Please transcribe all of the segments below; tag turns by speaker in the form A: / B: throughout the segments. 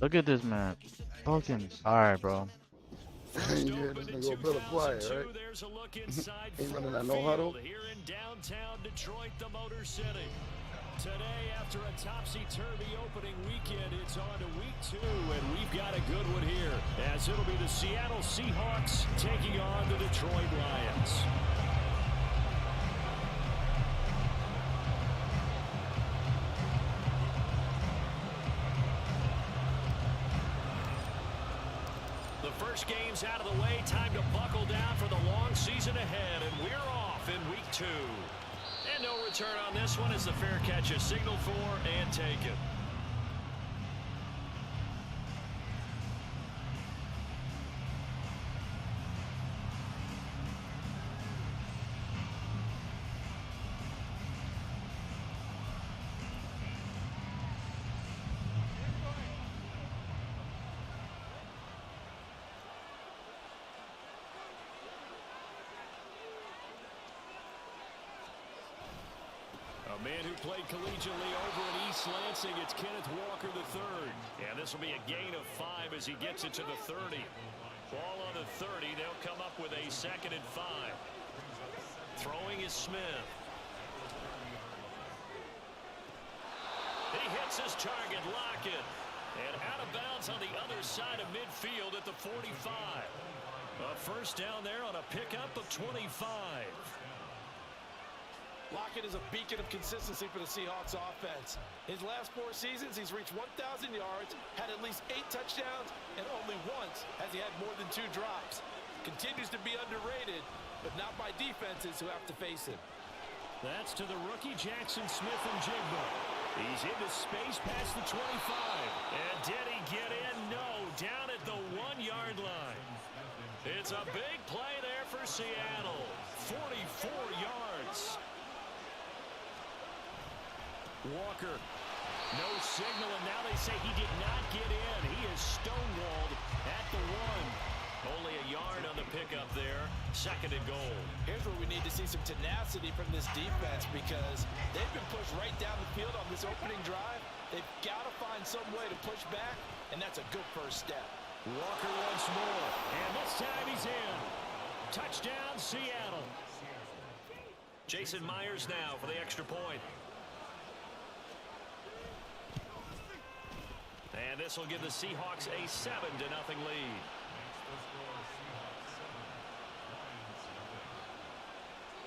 A: Look at this man. Fucking sorry, bro.
B: First
C: You hear
B: opened
C: this
B: in
C: nigga Brother Quiet,
B: 2002.
C: right?
B: There's a look inside
C: Ain't running
B: Ford
C: that no
B: Field
C: huddle.
B: here in downtown Detroit, the Motor City. Today, after a topsy-turvy opening weekend, it's on to week 2, and we've got a good one here, as it'll be the Seattle Seahawks taking on the Detroit Lions. The first game's out of the way. Time to buckle down for the long season ahead, and we're off in week 2. And no return on this one as the fair catch is signaled for and taken. A man who played collegiately over at East Lansing, it's Kenneth Walker III. And this will be a gain of 5 as he gets it to the 30. Ball on the 30, they'll come up with a 2nd and 5. Throwing is Smith. He hits his target, Lockett. And out of bounds on the other side of midfield at the 45. A first down there on a pickup of 25.
D: Lockett is a beacon of consistency for the Seahawks offense. His last 4 seasons, he's reached 1,000 yards, had at least 8 touchdowns, and only once has he had more than 2 drops. Continues to be underrated, but not by defenses who have to face him.
B: That's to the rookie Jackson Smith and Jigba. He's into space past the 25. And did he get in? No, down at the 1-yard line. It's a big play there for Seattle. 44 yards. Walker, no signal, and now they say he did not get in. He is stonewalled at the 1. Only a yard on the pickup there. 2nd and goal.
D: Here's where we need to see some tenacity from this defense because they've been pushed right down the field on this opening drive. They've got to find some way to push back, and that's a good first step.
B: Walker once more, and this time he's in. Touchdown, Seattle. Jason Myers now for the extra point. And this will give the Seahawks a 7-0 lead.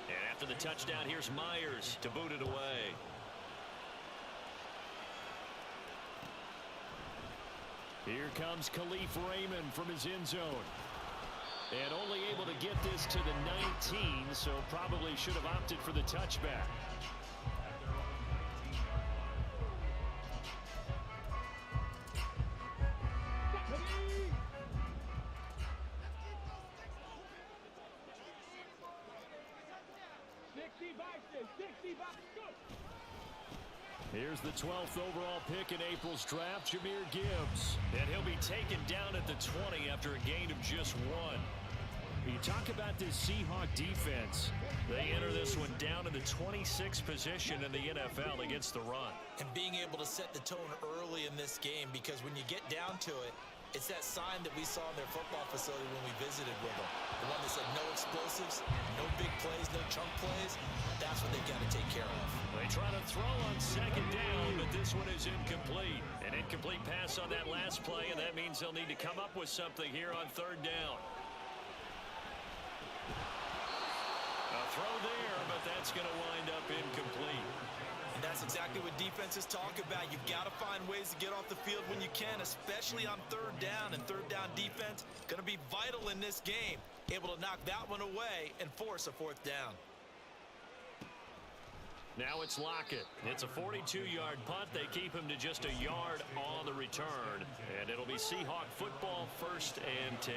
B: And after the touchdown, here's Myers to boot it away. Here comes Khalif Raymond from his end zone. And only able to get this to the 19, so probably should have opted for the touchback. Here's the 12th overall pick in April's draft, Jahmyr Gibbs. And he'll be taken down at the 20 after a gain of just 1. You talk about this Seahawk defense. They enter this one down in the 26th position in the NFL against the run.
D: And being able to set the tone early in this game because when you get down to it, it's that sign that we saw in their football facility when we visited with them. The one that said no explosives, no big plays, no chunk plays. That's what they've got to take care of.
B: They try to throw on 2nd down, but this one is incomplete. An incomplete pass on that last play, and that means they'll need to come up with something here on 3rd down. A throw there, but that's going to wind up incomplete.
D: And that's exactly what defenses talk about. You've got to find ways to get off the field when you can, especially on 3rd down. And 3rd down defense going to be vital in this game. Able to knock that one away and force a 4th down.
B: Now it's Lockett. It's a 42-yard punt. They keep him to just a yard on the return. And it'll be Seahawk football, 1st and 10.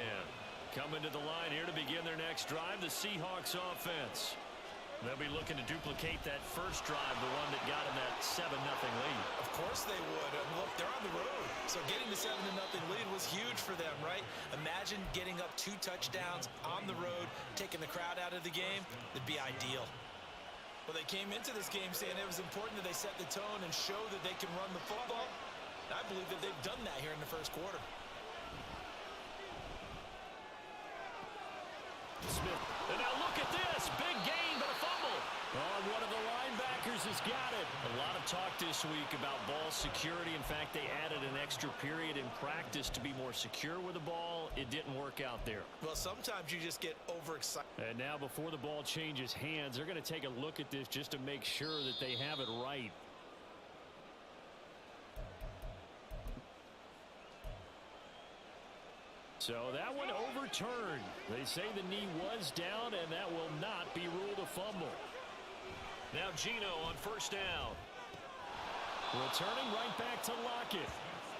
B: Coming to the line here to begin their next drive, the Seahawks offense. They'll be looking to duplicate that first drive, the one that got them that 7-0 lead.
D: Of course they would. Look, they're on the road. So getting the 7-0 lead was huge for them, right? Imagine getting up 2 touchdowns on the road, taking the crowd out of the game. It'd be ideal. Well, they came into this game saying it was important that they set the tone and show that they can run the football. I believe that they've done that here in the first quarter.
B: Smith. And now look at this. Big gain, but a fumble. Oh, one of the linebackers has got it. A lot of talk this week about ball security. In fact, they added an extra period in practice to be more secure with the ball. It didn't work out there.
D: Well, sometimes you just get overexcited.
B: And now before the ball changes hands, they're going to take a look at this just to make sure that they have it right. So that one overturned. They say the knee was down, and that will not be ruled a fumble. Now Geno on first down. Returning right back to Lockett.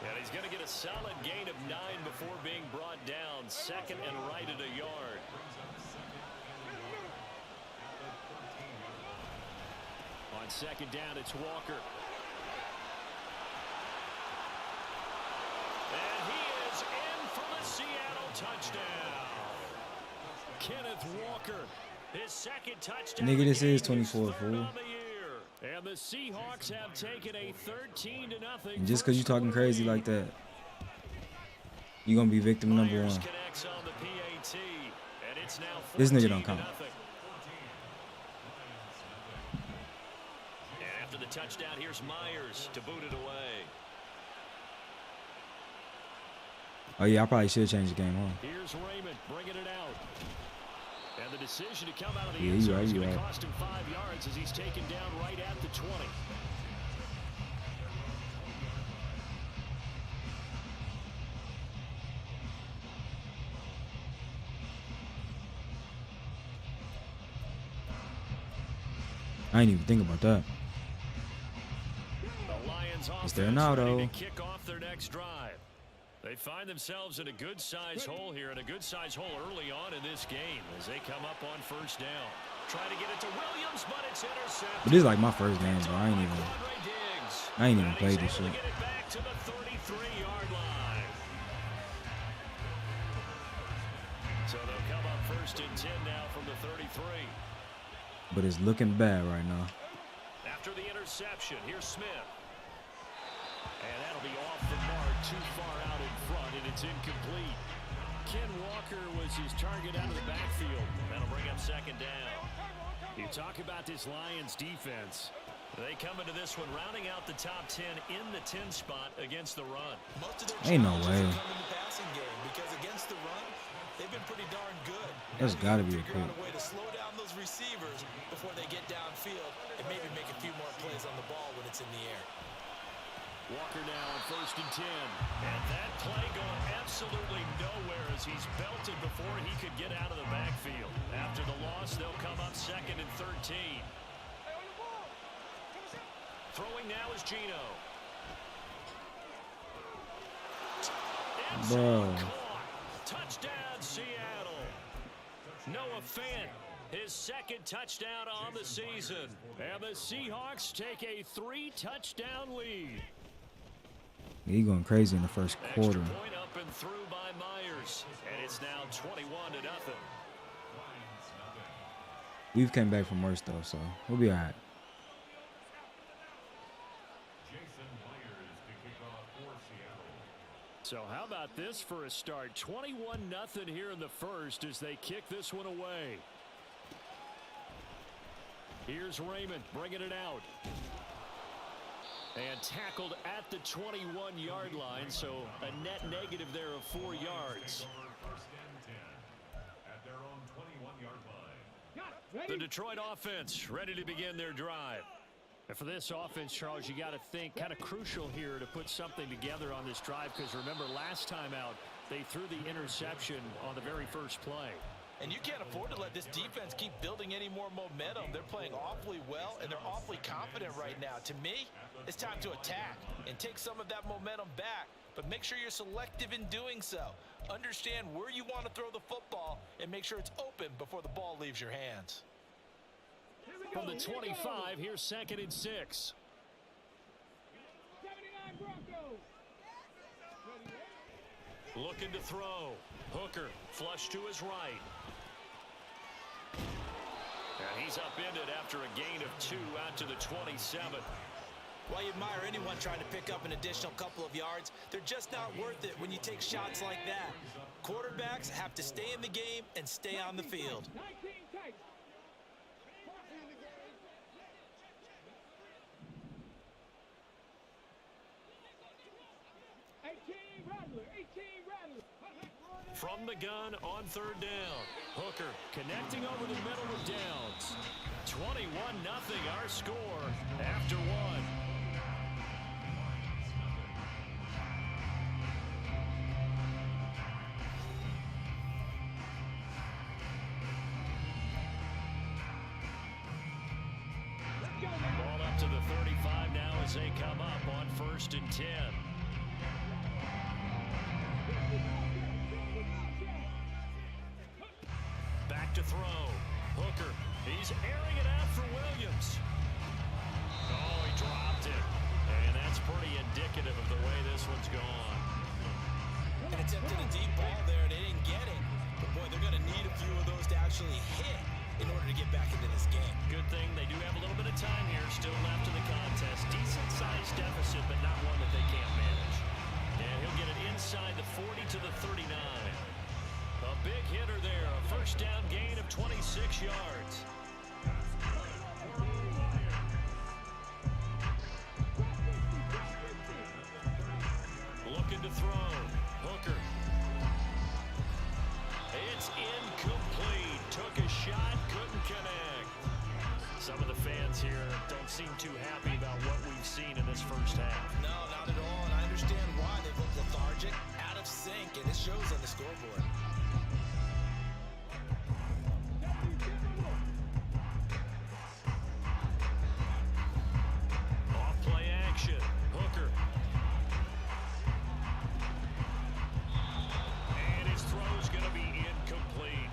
B: And he's going to get a solid gain of 9 before being brought down. Second and right at a yard. On second down, it's Walker. And he is in for the Seattle touchdown. Kenneth Walker, his second touchdown.
C: Nigga, this is 24, fool.
B: And the Seahawks have taken a 13-0.
C: And just because you're talking crazy like that, you're going to be victim number one. This nigga don't count.
B: And after the touchdown, here's Myers to boot it away.
C: Oh, yeah, I probably should change the game, huh?
B: Here's Raymond bringing it out. And the decision to come out of the
C: Yeah,
B: end zone is
C: you
B: going to
C: right.
B: cost him 5 yards as he's taken down right at the 20.
C: I ain't even think about that.
B: The Lions
C: Is there
B: offense
C: now,
B: ready
C: though?
B: to kick off their next drive. They find themselves in a good-sized hole here, and a good-sized hole early on in this game as they come up on first down. Try to get it to Williams, but it's intercepted.
C: But this is like my first game, bro. I ain't even played this shit.
B: Get it back to the 33-yard line. So they'll come up first and 10 now from the 33.
C: But it's looking bad right now.
B: After the interception, here's Smith. And that'll be off the mark, too far out in front, and it's incomplete. Ken Walker was his target out of the backfield. That'll bring up second down. You talk about this Lions defense. They come into this one rounding out the top 10 in the 10 spot against the run.
D: Most of their
C: Ain't no
D: challenges
C: way.
D: have come in the passing game because against the run, they've been pretty darn good.
C: That's
D: Now
C: gotta
D: you
C: be a
D: figure out
C: pick.
D: a way to slow down those receivers before they get downfield and maybe make a few more plays on the ball when it's in the air.
B: Walker now on first and 10. And that play going absolutely nowhere as he's belted before he could get out of the backfield. After the loss, they'll come up second and 13. Throwing now is Geno.
C: Bro.
B: Touchdown, Seattle. Noah Fant, his second touchdown on the season. And the Seahawks take a 3-touchdown lead.
C: He going crazy in the first quarter.
B: Extra point up and through by Myers. And it's now 21-0.
C: We've came back from worse, though, so we'll be all right.
B: So how about this for a start? 21-0 here in the first as they kick this one away. Here's Raymond bringing it out. And tackled at the 21-yard line, so a net negative there of 4 yards. The Detroit offense ready to begin their drive. And for this offense, Charles, you got to think kind of crucial here to put something together on this drive because remember last time out they threw the interception on the very first play.
D: And you can't afford to let this defense keep building any more momentum. They're playing awfully well, and they're awfully confident right now. To me, it's time to attack and take some of that momentum back. But make sure you're selective in doing so. Understand where you want to throw the football and make sure it's open before the ball leaves your hands.
B: From the 25, here's second and 6. Looking to throw. Hooker flush to his right. And he's upended after a gain of 2 out to the 27.
D: While you admire anyone trying to pick up an additional couple of yards, they're just not worth it when you take shots like that. Quarterbacks have to stay in the game and stay on the field.
B: From the gun on third down. Hooker connecting over the middle with Downs. 21-0 our score after one. Ball up to the 35 now as they come up on 1st and 10. Back to throw. Hooker. He's airing it out for Williams. Oh, he dropped it. And that's pretty indicative of the way this one's gone.
D: And attempted a deep ball there, and they didn't get it. But, boy, they're going to need a few of those to actually hit in order to get back into this game.
B: Good thing they do have a little bit of time here still left in the contest. Decent-sized deficit, but not one that they can't manage. And he'll get it inside the 40 to the 39. A big hitter there. A first down gain of 26 yards. Looking to throw. Hooker. It's incomplete. Took a shot, couldn't connect. Some of the fans here don't seem too happy about what we've seen in this first half.
D: No, not at all, and I understand why. They look lethargic, out of sync, and it shows on the scoreboard.
B: Off-play action. Hooker. And his throw's going to be incomplete.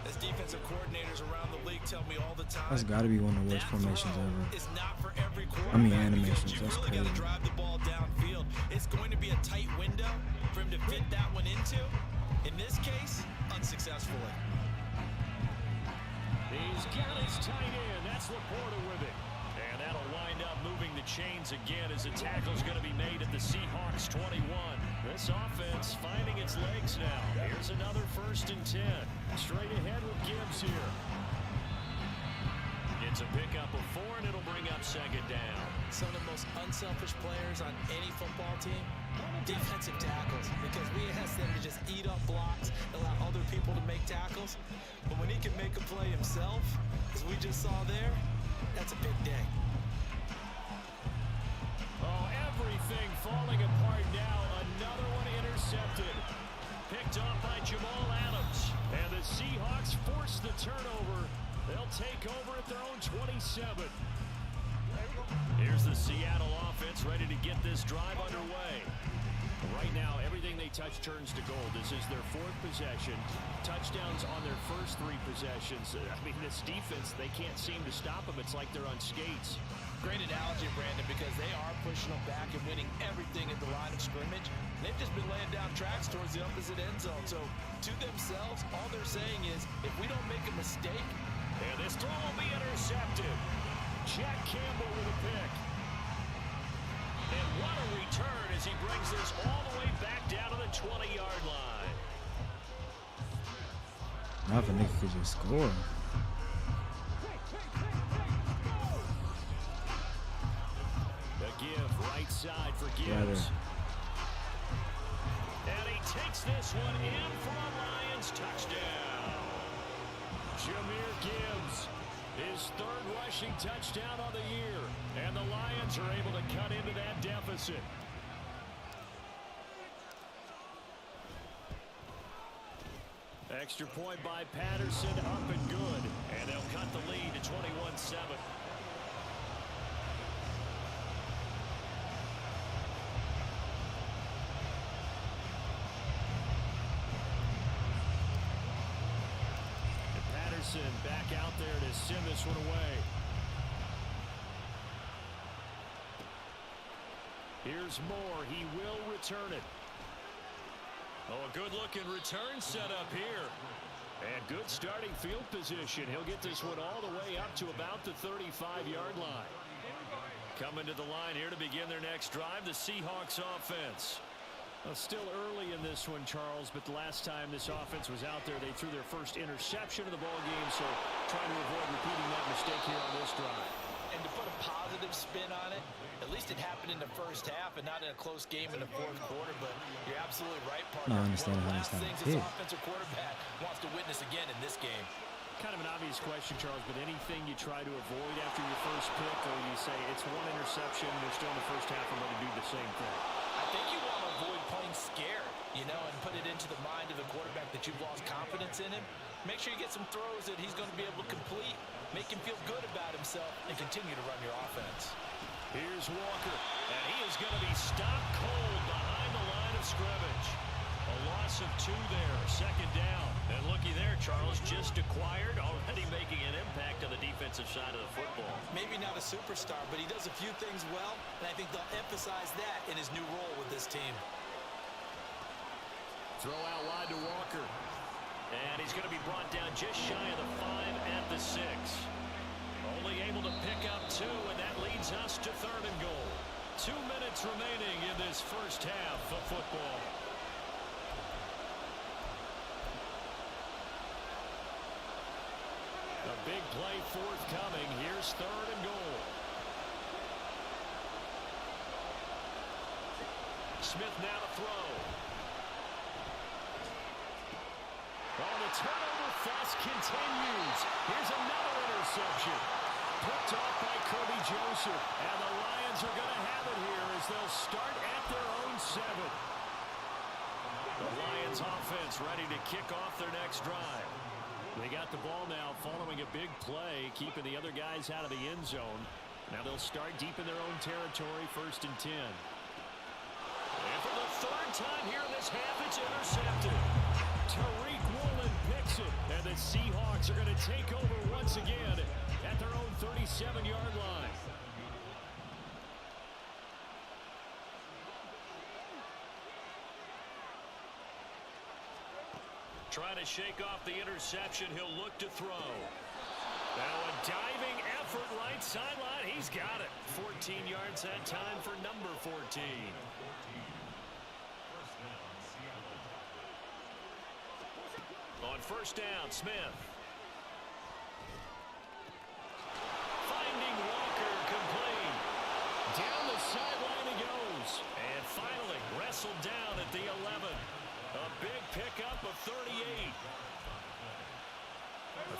D: As defensive coordinators around the league tell me all the time,
C: That's got to be one of the worst
D: that
C: formations
D: throw
C: ever.
D: is not for every quarterback.
C: I mean, animations.
D: Because you
C: That's
D: really
C: crazy.
D: got to drive the ball downfield. It's going to be a tight window for him to fit that one into. In this case, unsuccessfully.
B: He's got his tight end. That's Laporta with it. And that'll wind up moving the chains again as the tackle's going to be made at the Seahawks 21. This offense finding its legs now. Here's another 1st and 10. Straight ahead with Gibbs here. It's a pickup of 4, and it'll bring up 2nd down.
D: Some of the most unselfish players on any football team, defensive tackles, because we ask them to just eat up blocks, allow other people to make tackles. But when he can make a play himself, as we just saw there, that's a big day.
B: Oh, everything falling apart now. Another one intercepted. Picked off by Jamal Adams. And the Seahawks force the turnover. They'll take over at their own 27. Here's the Seattle offense ready to get this drive underway. Right now, everything they touch turns to gold. This is their 4th possession. Touchdowns on their first 3 possessions. I mean, this defense, they can't seem to stop them. It's like they're on skates.
D: Great analogy, Brandon, because they are pushing them back and winning everything at the line of scrimmage. They've just been laying down tracks towards the opposite end zone. So, to themselves, all they're saying is, if we don't make a mistake,
B: and this throw will be intercepted. Jack Campbell with a pick. And what a return as he brings this all the way back down to the 20-yard line.
C: Now if a nigga could just score.
B: The give right side for Gibbs. And he takes this one in for a Lions touchdown. Jahmyr Gibbs, his 3rd rushing touchdown on the year. And the Lions are able to cut into that deficit. Extra point by Patterson, up and good. And they'll cut the lead to 21-7. Back out there to send this one away. Here's Moore. He will return it. Oh, a good-looking return set up here. And good starting field position. He'll get this one all the way up to about the 35-yard line. Coming to the line here to begin their next drive, the Seahawks offense.
E: Well, still early in this one, Charles, but the last time this offense was out there, they threw their first interception of the ball game, so trying to avoid repeating that mistake here on this drive.
D: And to put a positive spin on it, at least it happened in the first half and not in a close game in the fourth quarter, but you're absolutely right, partner.
C: No, I understand.
D: One of the
C: I
D: last
C: understand.
D: things this offensive quarterback wants to witness again in this game.
E: Kind of an obvious question, Charles, but anything you try to avoid after your first pick, or you say it's one interception, they're still in the first half, and going to do the same thing?
D: I think you want to avoid playing scared, you know, and put it into the mind of the quarterback that you've lost confidence in him. Make sure you get some throws that he's going to be able to complete, make him feel good about himself, and continue to run your offense.
B: Here's Walker, and he is going to be stopped cold behind the line of scrimmage. A loss of 2 there, second down. And looky there, Charles, just acquired, already making an impact on the defensive side of the football.
D: Maybe not a superstar, but he does a few things well, and I think they'll emphasize that in his new role with this team.
B: Throw out wide to Walker. And he's going to be brought down just shy of the 5 at the 6. Only able to pick up 2, and that leads us to 3rd and goal. 2 minutes remaining in this first half of football. A big play forthcoming. Here's 3rd and goal. Smith now to throw. Oh, the turnover fuss continues. Here's another interception. Picked off by Kirby Joseph. And the Lions are going to have it here as they'll start at their own 7. The Lions offense ready to kick off their next drive. They got the ball now following a big play, keeping the other guys out of the end zone. Now they'll start deep in their own territory, 1st and 10. And for the 3rd time here in this half, it's intercepted. Tariq Woolen picks it, and the Seahawks are going to take over once again at their own 37-yard line. Trying to shake off the interception, he'll look to throw. Now a diving effort right sideline, he's got it. 14 yards that time for number 14. On 1st down, Smith. Finding Walker complete. Down the sideline he goes. And finally wrestled down at the 11. A big pickup of 38.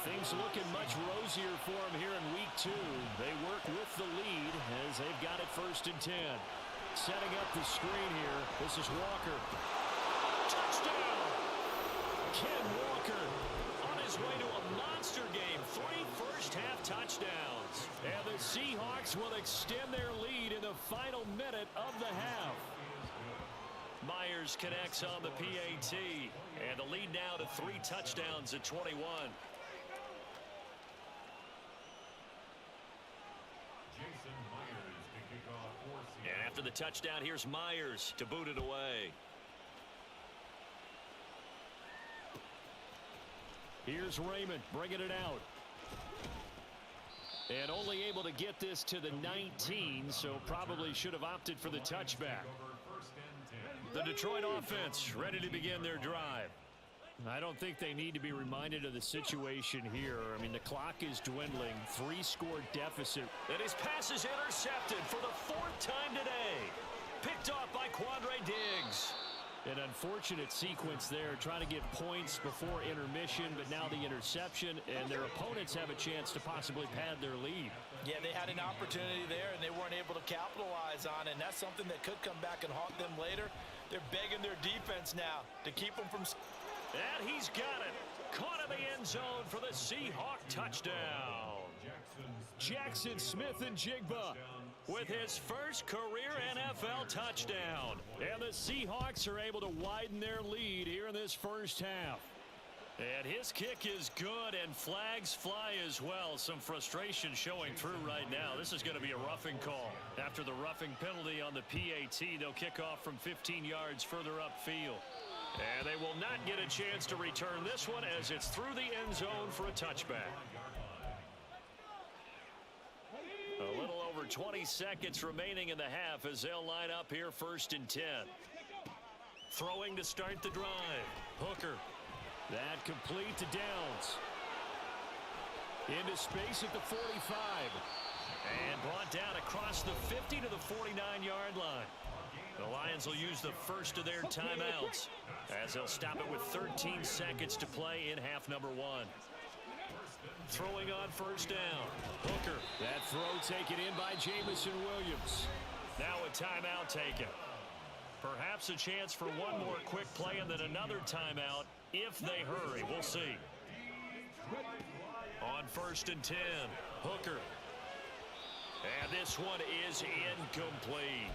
B: Things looking much rosier for him here in week 2. They work with the lead as they've got it 1st and 10. Setting up the screen here. This is Walker. Touchdown! Ken Walker on his way to a monster game. 3 first-half touchdowns. And the Seahawks will extend their lead in the final minute of the half. Myers connects on the PAT, and the lead now to 3 touchdowns at 21. And after the touchdown, here's Myers to boot it away. Here's Raymond bringing it out. And only able to get this to the 19, so probably should have opted for the touchback. The Detroit offense ready to begin their drive. I don't think they need to be reminded of the situation here. I mean, the clock is dwindling. 3-score deficit. And his pass is intercepted for the 4th time today. Picked off by Quandre Diggs. An unfortunate sequence there, trying to get points before intermission, but now the interception, and their opponents have a chance to possibly pad their lead.
D: Yeah, they had an opportunity there, and they weren't able to capitalize on it, and that's something that could come back and haunt them later. They're begging their defense now to keep them from...
B: And he's got it. Caught in the end zone for the Seahawk touchdown. Jackson Smith-Njigba with his first career NFL touchdown. And the Seahawks are able to widen their lead here in this first half. And his kick is good, and flags fly as well. Some frustration showing through right now. This is going to be a roughing call. After the roughing penalty on the PAT, they'll kick off from 15 yards further upfield. And they will not get a chance to return this one as it's through the end zone for a touchback. A little over over 20 seconds remaining in the half as they'll line up here 1st and 10. Throwing to start the drive. Hooker.
E: That complete to Downs. Into space at the 45.
B: And brought down across the 50 to the 49-yard line. The Lions will use the first of their timeouts as they'll stop it with 13 seconds to play in half number 1. Throwing on 1st down. Hooker.
E: That throw taken in by Jameson Williams.
B: Now a timeout taken. Perhaps a chance for one more quick play and then another timeout if they hurry. We'll see. On 1st and 10, Hooker. And this one is incomplete.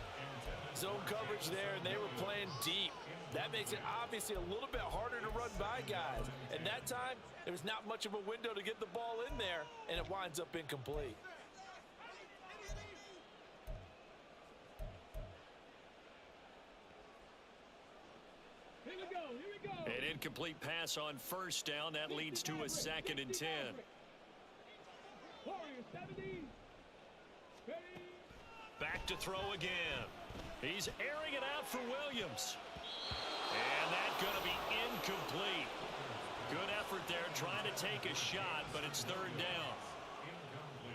D: Zone coverage there, and they were playing deep. That makes it obviously a little bit harder to run by guys. And that time, there was not much of a window to get the ball in there, and it winds up incomplete.
B: An incomplete pass on 1st down. That leads to a 2nd and 10. Back to throw again. He's airing it out for Williams. And that's going to be incomplete. Good effort there trying to take a shot, but it's 3rd down.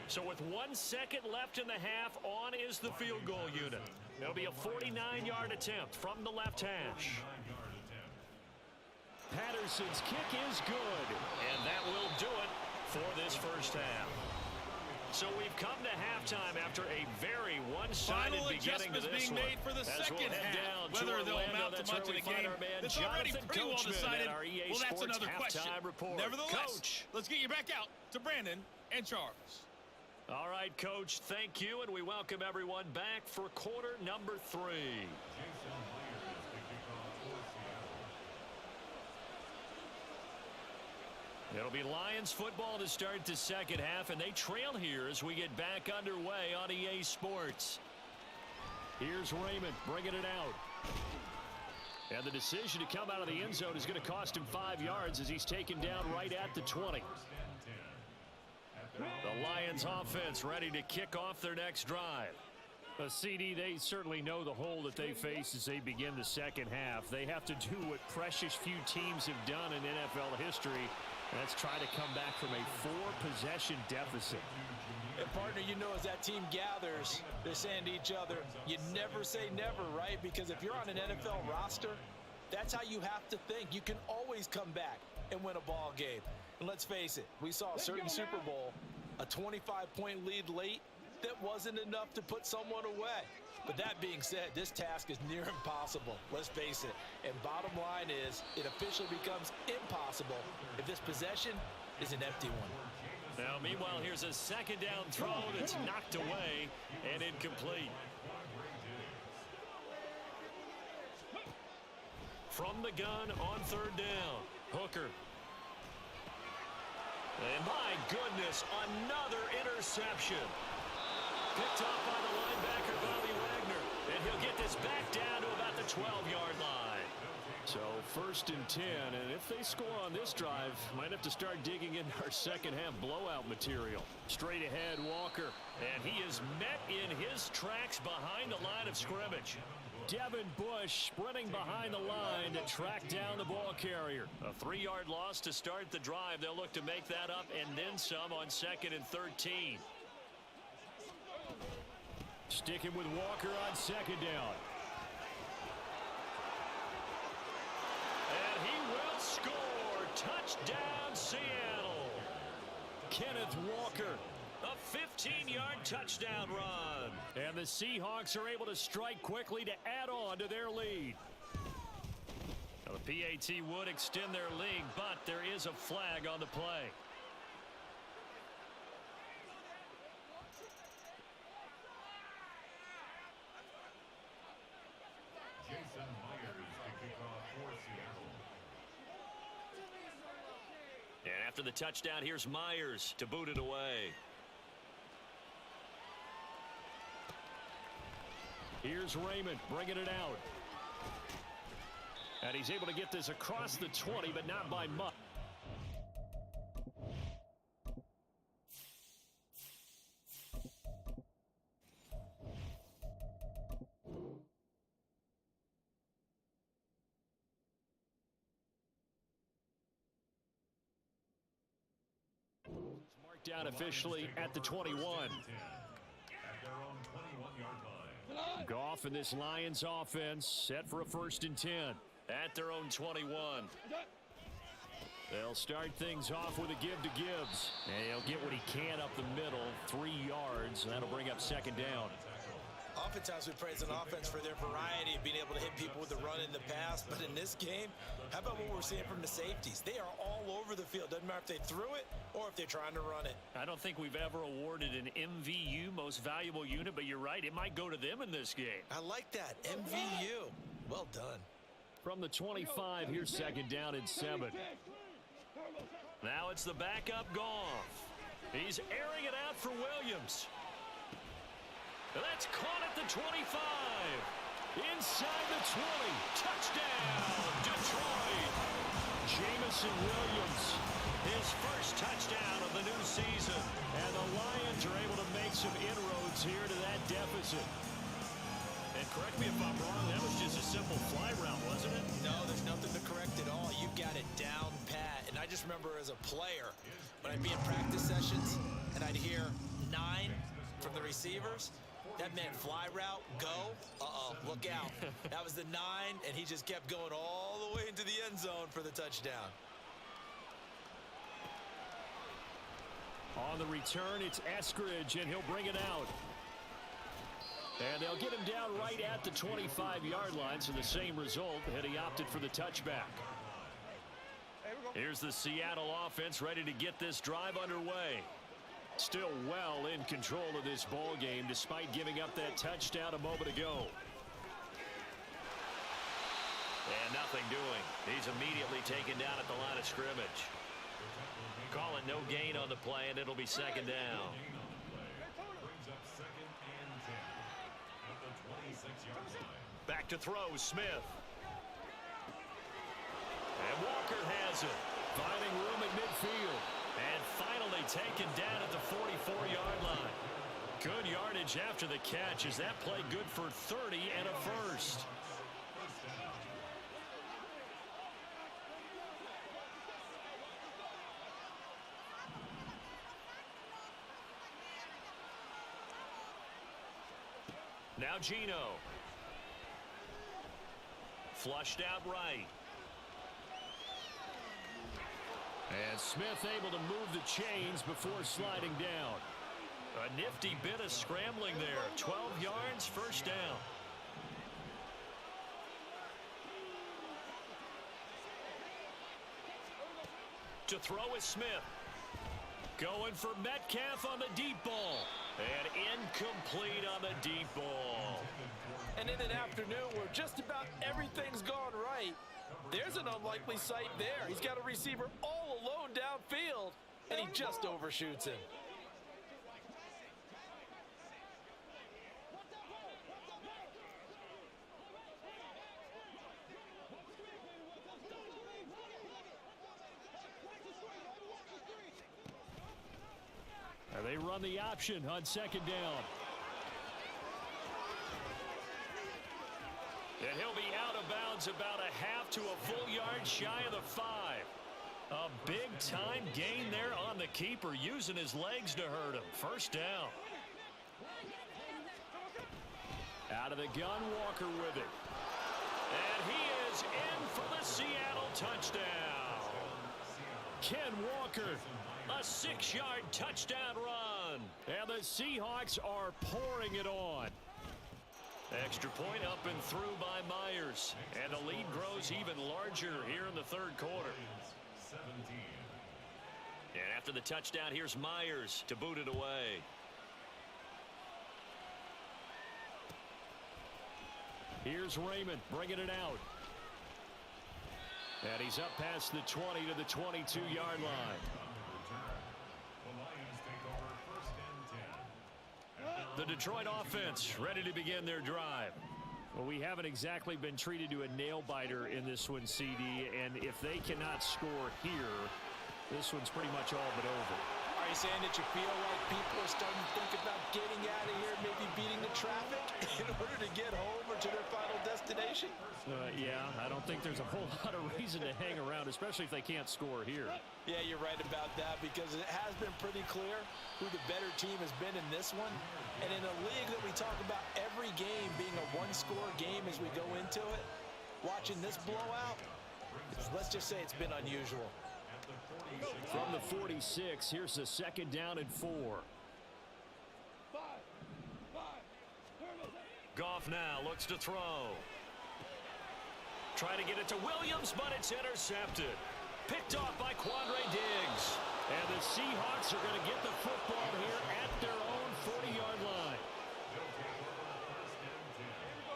B: So with 1 second left in the half, on is the field goal unit. It'll be a 49-yard attempt from the left hash.
E: Patterson's kick is good.
B: And that will do it for this 1st half. So we've come to halftime after a very one-sided beginning to this
F: being
B: one.
F: made for the second half.
B: Down
F: Whether they'll
B: Orlando,
F: amount to much in the game that's already pretty well decided, well, that's another question.
B: Report.
F: Nevertheless,
B: Coach.
F: let's get you back out to Brandon and Charles.
B: All right, Coach, thank you, and we welcome everyone back for quarter number 3. It'll be Lions football to start the 2nd half, and they trail here as we get back underway on EA Sports.
E: Here's Raymond bringing it out. And the decision to come out of the end zone is going to cost him 5 yards as he's taken down right at the 20.
B: The Lions offense ready to kick off their next drive.
E: CD, they certainly know the hole that they face as they begin the 2nd half. They have to do what precious few teams have done in NFL history. That's try to come back from a 4-possession deficit.
D: And partner, you know, as that team gathers, they're saying to each other, you never say never, right? Because if you're on an NFL roster, that's how you have to think. You can always come back and win a ball game. And let's face it, we saw a certain Super Bowl, a 25-point lead late, that wasn't enough to put someone away. But that being said, this task is near impossible. Let's face it. And bottom line is, it officially becomes impossible if this possession is an empty one.
B: Now, meanwhile, here's a 2nd down throw that's knocked away and incomplete. From the gun on 3rd down, Hooker. And my goodness, another interception. Picked off by the linebacker, Bobby Wagner. And he'll get this back down to about the 12-yard line.
E: So 1st and 10, and if they score on this drive, might have to start digging in our 2nd half blowout material. Straight ahead, Walker.
B: And he is met in his tracks behind the line of scrimmage.
E: Devin Bush sprinting behind the line to track down the ball carrier.
B: A 3-yard loss to start the drive. They'll look to make that up and then some on 2nd and 13.
E: Sticking with Walker on 2nd down.
B: And he will score. Touchdown, Seattle.
E: Kenneth Walker.
B: A 15-yard touchdown run.
E: And the Seahawks are able to strike quickly to add on to their lead.
B: Now, the PAT would extend their lead, but there is a flag on the play. And after the touchdown, here's Myers to boot it away.
E: Here's Raymond bringing it out. And he's able to get this across the 20, but not by much. check down officially at the 21. Goff and this Lions offense set for a 1st and 10.
B: At their own 21.
E: They'll start things off with a give to Gibbs. And he'll get what he can up the middle, 3 yards. And that'll bring up 2nd down.
D: Oftentimes we praise an offense for their variety of being able to hit people with the run in the pass. But in this game, how about what we're seeing from the safeties? They are all over the field. Doesn't matter if they threw it or if they're trying to run it.
E: I don't think we've ever awarded an MVU, most valuable unit, but you're right. It might go to them in this game.
D: I like that. MVU. Well done.
E: From the 25, here's 2nd down and 7.
B: Now it's the backup Goff. He's airing it out for Williams. That's caught at the 25. Inside the 20. Touchdown, Detroit. Jamison Williams, his first touchdown of the new season. And the Lions are able to make some inroads here to that deficit. And correct me if I'm wrong, that was just a simple fly route, wasn't it?
D: No, there's nothing to correct at all. You got it down pat. And I just remember as a player, when I'd be in practice sessions and I'd hear 9 from the receivers, that meant fly route, go, look out. That was the 9, and he just kept going all the way into the end zone for the touchdown.
E: On the return, it's Eskridge, and he'll bring it out. And they'll get him down right at the 25-yard line, so the same result, and he opted for the touchback.
B: Here's the Seattle offense ready to get this drive underway.
E: Still well in control of this ball game, despite giving up that touchdown a moment ago.
B: And nothing doing. He's immediately taken down at the line of scrimmage. Call it no gain on the play, and it'll be 2nd down. Back to throw, Smith. And Walker has it.
E: Finding room at midfield.
B: And finally taken down at the 44-yard line. Good yardage after the catch. Is that play good for 30 and a first? Now Geno. Flushed out right.
E: And Smith able to move the chains before sliding down.
B: A nifty bit of scrambling there. 12 yards, 1st down. To throw is Smith. Going for Metcalf on the deep ball. And incomplete on the deep ball.
D: And in an afternoon where just about everything's gone right, there's an unlikely sight there. He's got a receiver all alone downfield, and he just overshoots him.
E: And they run the option on 2nd down.
B: And he'll be out of bounds about a half to a full yard shy of the 5. A big-time gain there on the keeper, using his legs to hurt him. 1st down.
E: Out of the gun, Walker with it.
B: And he is in for the Seattle touchdown.
E: Ken Walker,
B: a 6-yard touchdown run.
E: And the Seahawks are pouring it on.
B: Extra point up and through by Myers. And the lead grows even larger here in the 3rd quarter. And after the touchdown, here's Myers to boot it away.
E: Here's Raymond bringing it out. And he's up past the 20 to the 22-yard line.
B: The Detroit offense ready to begin their drive.
E: Well, we haven't exactly been treated to a nail-biter in this one, CD, and if they cannot score here, this one's pretty much all but over.
D: Are you saying that you feel like people are starting to think about getting out of here, maybe beating the traffic in order to get home or to their final destination?
E: Yeah, I don't think there's a whole lot of reason to hang around, especially if they can't score here.
D: Yeah, you're right about that because it has been pretty clear who the better team has been in this one. And in a league that we talk about every game being a one-score game as we go into it, watching this blowout, let's just say it's been unusual.
E: From the 46, here's the second down and 4.
B: Goff now looks to throw. Trying to get it to Williams, but it's intercepted. Picked off by Quandre Diggs.
E: And the Seahawks are going to get the football here at their own 40-yard line.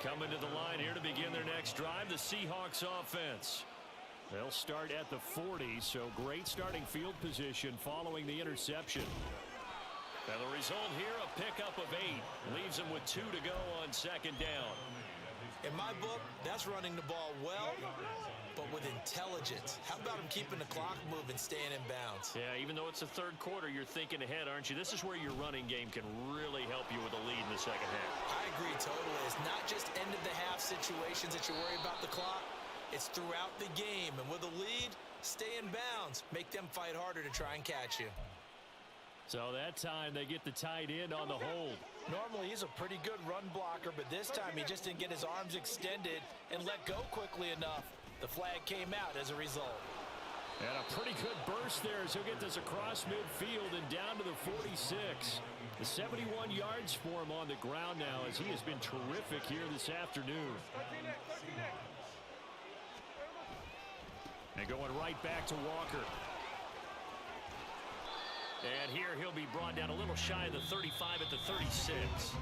B: Coming to the line here to begin their next drive, the Seahawks offense.
E: They'll start at the 40, so great starting field position following the interception.
B: And the result here, a pickup of 8. Leaves them with 2 to go on second down.
D: In my book, that's running the ball well, but with intelligence. How about him keeping the clock moving, staying in bounds?
B: Yeah, even though it's the third quarter, you're thinking ahead, aren't you? This is where your running game can really help you with a lead in the second half.
D: I agree totally. It's not just end-of-the-half situations that you worry about the clock. It's throughout the game, and with a lead, stay in bounds. Make them fight harder to try and catch you.
E: So that time they get the tight end on the hold.
D: Normally he's a pretty good run blocker, but this time he just didn't get his arms extended and let go quickly enough. The flag came out as a result.
E: And a pretty good burst there as he'll get this across midfield and down to the 46. The 71 yards for him on the ground now as he has been terrific here this afternoon. And going right back to Walker.
B: And here he'll be brought down a little shy of the 35 at the 36.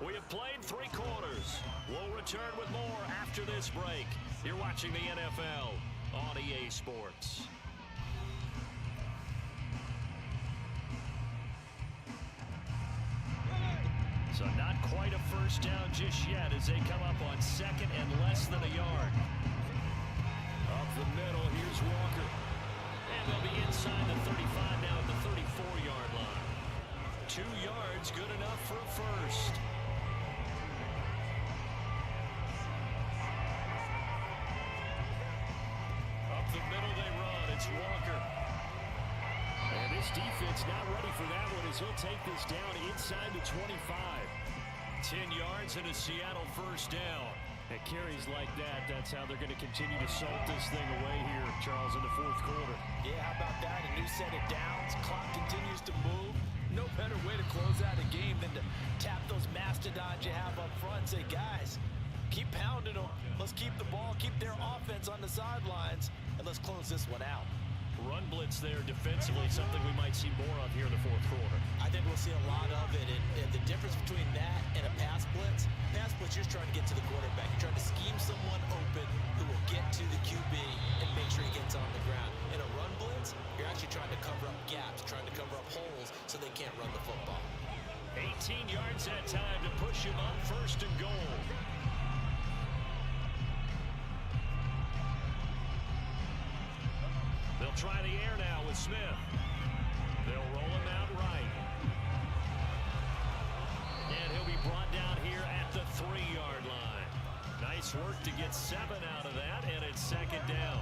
B: We have played 3 quarters. We'll return with more after this break. You're watching the NFL on EA Sports. So not quite a first down just yet as they come up on second and less than a yard.
E: Up the middle, here's Walker.
B: And they'll be inside the 35 now at the 34-yard line. 2 yards, good enough for a first. Up the middle they run. It's Walker.
E: And this defense not ready for that one as he'll take this down inside the 25.
B: 10 yards and a Seattle first down.
E: At carries like that, that's how they're going to continue to salt this thing away here, Charles, in the fourth quarter.
D: Yeah, how about that? A new set of downs. Clock continues to move. No better way to close out a game than to tap those mastodons you have up front and say, guys, keep pounding them. Let's keep the ball, keep their offense on the sidelines, and let's close this one out.
B: Run blitz there defensively, something we might see more of here in the fourth quarter.
D: I think we'll see a lot of it, and the difference between that and a pass blitz, you're trying to get to the quarterback. You're trying to scheme someone open who will get to the QB and make sure he gets on the ground. In a run blitz, you're actually trying to cover up gaps, trying to cover up holes so they can't run the football.
B: 18 yards that time to push him up first and goal. They'll try the air now with Smith. They'll roll him out right. And he'll be brought down here at the 3-yard line. Nice work to get 7 out of that, and it's second down.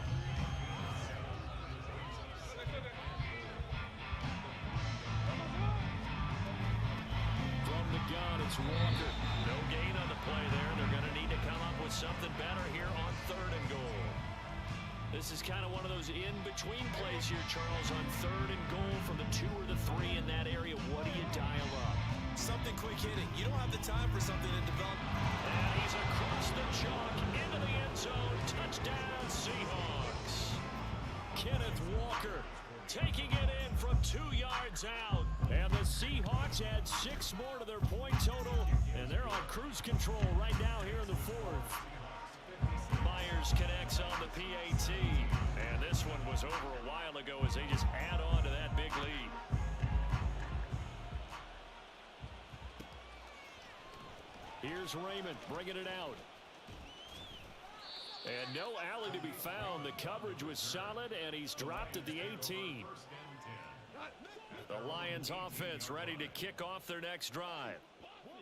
E: From the gun, it's Walker.
B: No gain on the play there. They're going to need to come up with something better here on 3rd and goal. This is kind of one of those in-between plays here, Charles, on 3rd and goal from the 2 or the 3 in that area. What do you dial up?
D: Something quick hitting. You don't have the time for something to develop.
B: And he's across the chalk into the end zone. Touchdown, Seahawks.
E: Kenneth Walker taking it in from 2 yards out. And the Seahawks add 6 more to their point total. And they're on cruise control right now here in the 4th.
B: Myers connects on the PAT. And this one was over a while ago as they just add on to that big lead.
E: Here's Raymond bringing it out. And no alley to be found. The coverage was solid, and he's dropped at the 18.
B: The Lions offense ready to kick off their next drive.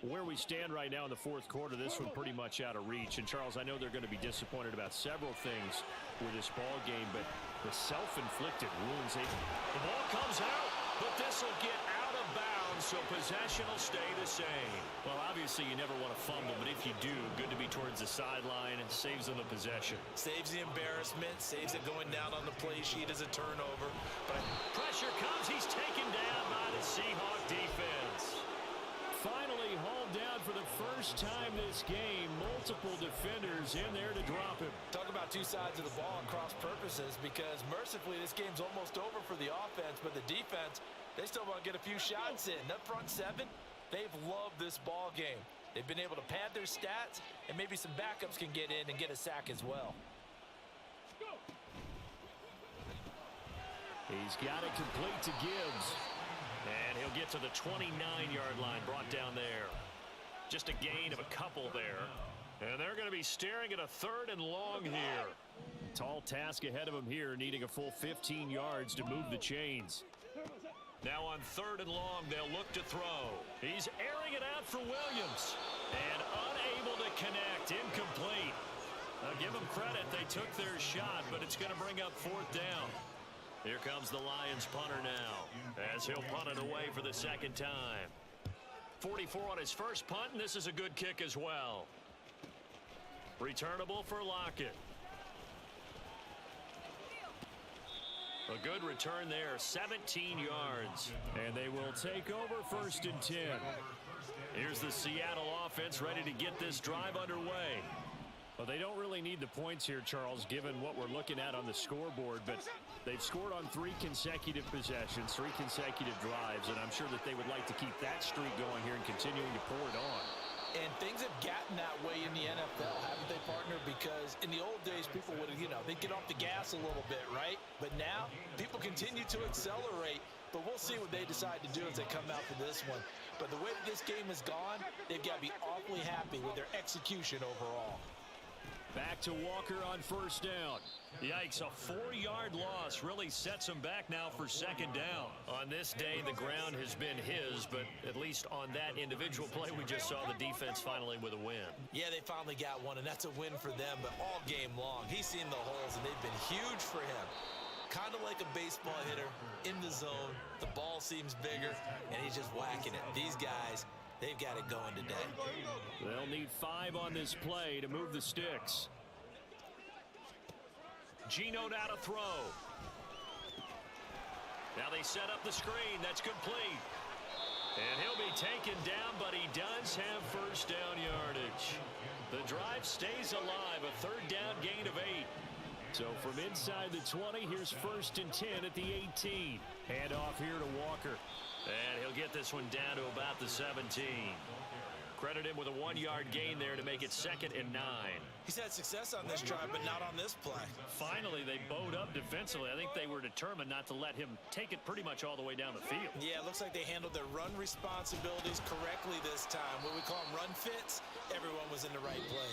E: Where we stand right now in the fourth quarter, this one pretty much out of reach. And, Charles, I know they're going to be disappointed about several things with this ball game, but the self-inflicted wounds.
B: The ball comes out, but this will get out of bounds, so possession will stay the same.
E: Well, obviously you never want to fumble, but if you do, good to be towards the sideline. It saves them the possession.
D: Saves the embarrassment, saves it going down on the play sheet as a turnover. But
B: pressure comes. He's taken down by the Seahawk defense.
E: Finally hauled down for the first time this game. Multiple defenders in there to drop him.
D: talk about two sides of the ball and cross purposes, because mercifully this game's almost over for the offense, but the defense, they still want to get a few shots in. Up front seven, they've loved this ball game. They've been able to pad their stats, and maybe some backups can get in and get a sack as well.
E: He's got it complete to Gibbs.
B: And he'll get to the 29-yard line, brought down there. Just a gain of a couple there. And they're going to be staring at a 3rd and long here.
E: Tall task ahead of him here, needing a full 15 yards to move the chains.
B: Now on 3rd and long, they'll look to throw. He's airing it out for Williams. And unable to connect, incomplete. Now give them credit, they took their shot, but it's going to bring up 4th down. Here comes the Lions punter now, as he'll punt it away for the 2nd time. 44 on his first punt, and this is a good kick as well. Returnable for Lockett. A good return there, 17 yards.
E: And they will take over 1st and 10.
B: Here's the Seattle offense ready to get this drive underway.
E: Well, they don't really need the points here, Charles, given what we're looking at on the scoreboard, but they've scored on 3 consecutive possessions, 3 consecutive drives, and I'm sure that they would like to keep that streak going here and continuing to pour it on.
D: And things have gotten that way in the NFL, haven't they, partner? Because in the old days, people would, they'd get off the gas a little bit, right? But now, people continue to accelerate, but we'll see what they decide to do as they come out for this one. But the way that this game has gone, they've got to be awfully happy with their execution overall.
E: Back to Walker on 1st down.
B: Yikes, a 4-yard loss really sets him back now for 2nd down. On this day, the ground has been his, but at least on that individual play, we just saw the defense finally with a win.
D: Yeah, they finally got one, and that's a win for them, but all game long, he's seen the holes, and they've been huge for him. Kind of like a baseball hitter in the zone. The ball seems bigger, and he's just whacking it. These guys, they've got it going today.
E: They'll need 5 on this play to move the sticks.
B: Geno now to throw. Now they set up the screen. That's complete. And he'll be taken down, but he does have 1st down yardage. The drive stays alive. A 3rd down gain of 8.
E: So from inside the 20, here's 1st and 10 at the 18. Hand off here to Walker.
B: And he'll get this one down to about the 17. Credit him with a 1-yard gain there to make it 2nd and 9.
D: He's had success on this drive, but not on this play.
E: Finally, they bowed up defensively. I think they were determined not to let him take it pretty much all the way down the field.
D: Yeah, it looks like they handled their run responsibilities correctly this time. What we call them run fits, everyone was in the right place.